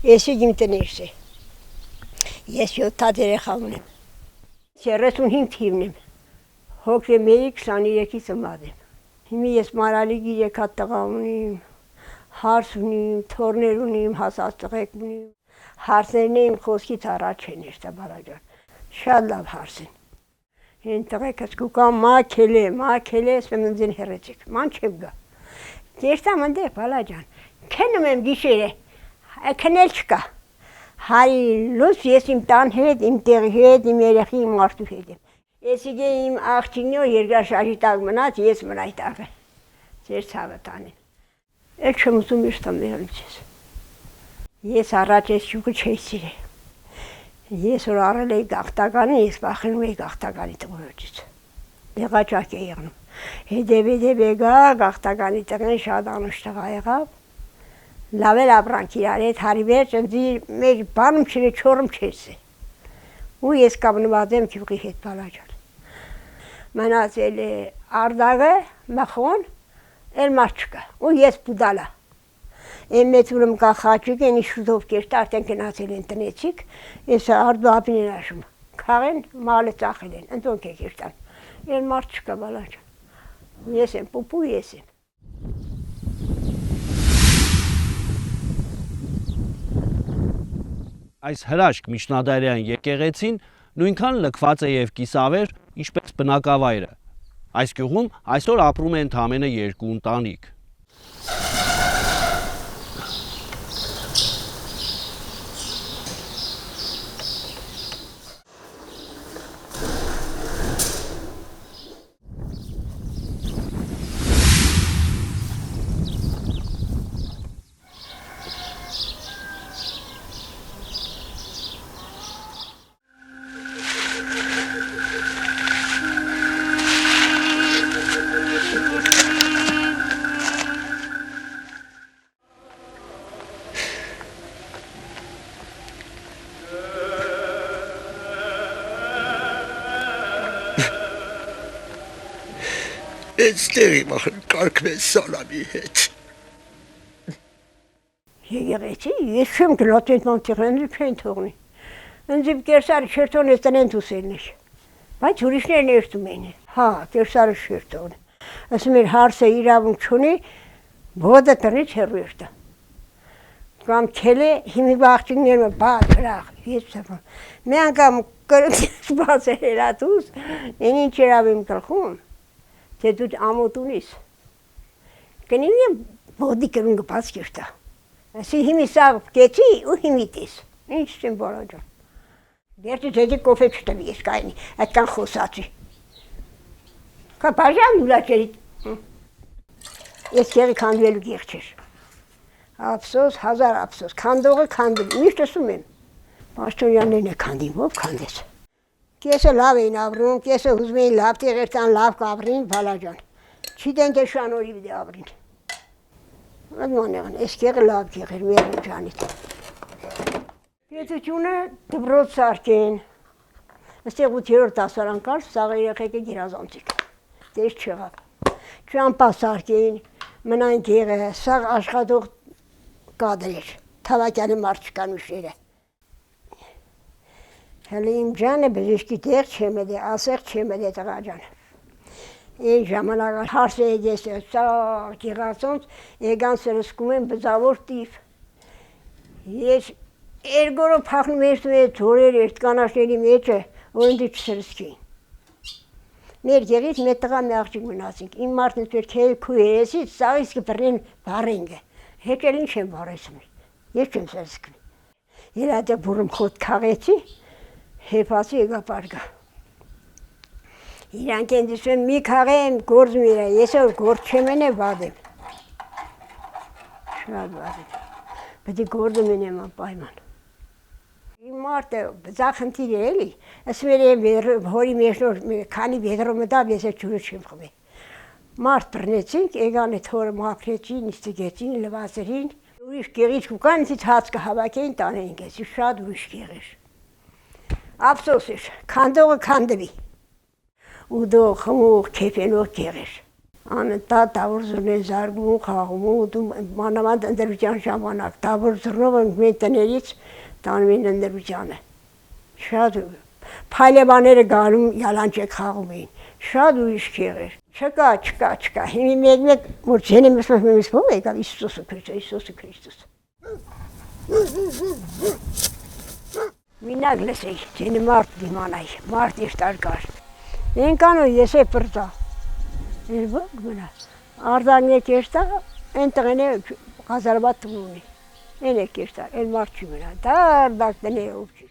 Էսի իմ տներս է։ Ես 7 հատ երեխա ունեմ։ 35 թիվն եմ։ Հոկտեմբերի 23-ից ծնված եմ։ Հիմա ես մարալի 3 հատ տղա ունիմ, հարս ունիմ, թորներ ունիմ, հասած տղեկ ունիմ։ Հարսներն իմ խոսքից առաջ են երթա բալաջան։ Շատ լավ հարս են։ Հեն տղեկս կուկան մաքել է, ասում եմ հերեցիկ, ման չեմ գա։ Երթամ ընդեղ բալաջան։ Քնում եմ գիշերը, քնել չկա։ Հարի լույս ես իմ տան հետ, իմ տեղի հետ, իմ երեխի, իմ մարդու հետ եմ։ Եսիգե իմ աղջինյո երկրաշարժի տակ մնաց, ես մնայի տակը։ Ձեր ցավը տանին։ Էլ չեմ ուզում իշտամ ներումցես։ Ես առաջ ես շուկը չէի սիրել։ Ես որ առել էի գաղթականի, ես վախենում էի գաղթականի տղոջից։ Դեղաճակ էի եղնում։ Հետև եկա գաղթականի տղեն շատ անուշ տղա եղավ։ Լավ էլ ապրանք իրար հետ, հարի վերջ ընձի մեր բանում չրե չորում չես է։ Ու ես կապնված եմ քիվղի հետ բալաջան։ Մնացել է արդաղը, մախոն, էլ մարդ չկա, ու ես բուդալա։ Եմ մեծուրում կա խաչիկ, ենի շուտով կերտ արդեն գնացել են տնեցիկ, ես արդու ապին են աշում, կաղեն, մալը ծախել են, ընդոնք է կերտան, էլ մարդ չկա բալաջան։ Ես եմ, պուպու ես եմ։ Այս հրաշք միջնադարյան եկեղեցին նույնքան լքված է եւ կիսավեր, ինչպես բնակավայրը։ Այս գյուղում այսօր ապրում են ընդամենը 2 ընտանիք։ Էստերի մախն կարգվեց սալամի հետ։ Եկեղեցի, ես չեմ գնաց այդ մանտիղները չեն թողնի։ Ընձիվ կերսարը շերտոն ես տնեն թուսելն է։ Բայց ուրիշներն երթում էին։ Հա, կերսարը շերտոն։ Ասում էր հարսը իրավունք չունի, բոդը տնից հեռու երթա։ Կամ քելե հիմի աղջիկներն բա գրախ, ես ծավալ։ Մի անգամ կրկից բացել էր ատուս, են ինչ երավ իմ գլխում։ Թե դու ամոթ ունիս, կնին եմ բոդի կրուն գպած կերտա, ասի հիմի սաղ կեցի ու հիմի տես, ինչ չեմ բորաջան, դերտի ձեզի կոֆե չտվի ես կայնի, այդքան խոսացի, կա բաժան ուլաճերիտ, ես կեղի կանդվելու գեղ չեր, ապսոս, հազար ապսոս, կանդողը կանդվի, միշտ ասում եմ, պաշտոնյաններն է կանդին, ով կանդես, Կեսը լավ էին ապրում, կեսը ուզում էին լավ տեղեր տան, լավ կապրին, բալաջան, չիտեն թե շանորի վիդե ապրին, Ադման եղան, ես կեղը լավ կեղեր, մեր ուջանիտ, Պետությունը դբրոց սարկեն, Աստեղ 8-րդ դասարան կար, սաղ երեխեքը գերազանցիկ, դես չեղավ, Ճամպա սարկեն, մնան կեղը, սաղ աշխատող կադրեր, թավակյանի մարդ չկան ուշերը, Հələ իմ ջանը բժիշկի տեղ չեմ էդե, ասեղ չեմ էդե տղա ջանը։ Այն ժամանակ հարս է ես սաղ կեղացոնց, եգան սրսկում եմ բզավոր տիվ։ Ես երգորով պախնում էստում է թորեր էրտ կանաշների մեջը, որ ընդի չսրսկեին։ Մեր գեղից մետ տղա մի աղջիկ մնացինք, իմ մարդն էր կել քու երեսից, սաղից կպրնեն բարենգը, հեքել ինչ եմ բարեսում, ես չեմ սրսկվի։ Երատը բուրում խոտ կաղեցի, Հեպացի եկա պարգա։ Իրանք են դիսում մի կաղեմ գործում իրա, ես որ գործ չեմ են է վադեմ։ Շատ վադեմ, պետի գործում են եմ պայման։ Իմ մարդը բզախնդիր է էլի, ասում էր հորի մեջնոր քանի վեդրո մտավ ես է ջուրը չեմ խմի։ Մարդ բրնեցինք, եկան էդ հորը մաքրեցին, իստիգեցին, լվացերին, ուրիշ գեղից կուկան ինձից հաց կհավաքեին տանեինք ես, շատ ուրիշ գեղեր։ Ապսոս էր, կանդողը կանդվի, ու դող խմող կեպելով գեղեր, Անընդհատ դավոր զրն զարգում, խաղում ու մանավանդ ընդրության ժամանակ դավոր զրնով ենք մեր տներից տանում են ընդրությանը։ Շատ փայլեվաները գալու յալանչեք խաղում էին։ Շատ ուրիշ եղեր։ Չկա։ Հիմա մեկ որ ջենի մսմես ով եկավ Իսուսը Քրիստոս։ Մինակ լսեի, ջենի մարդ դիմանայ, մարդ իշտար կար։ Ենքանո ես է պրտա։ Երբակ մնա։ Արձան եկեշտա, այնտեղ են հազարվատ տունի։ Են եկեշտա, են մարդ չի մնա, դարդակ տնե ով չի։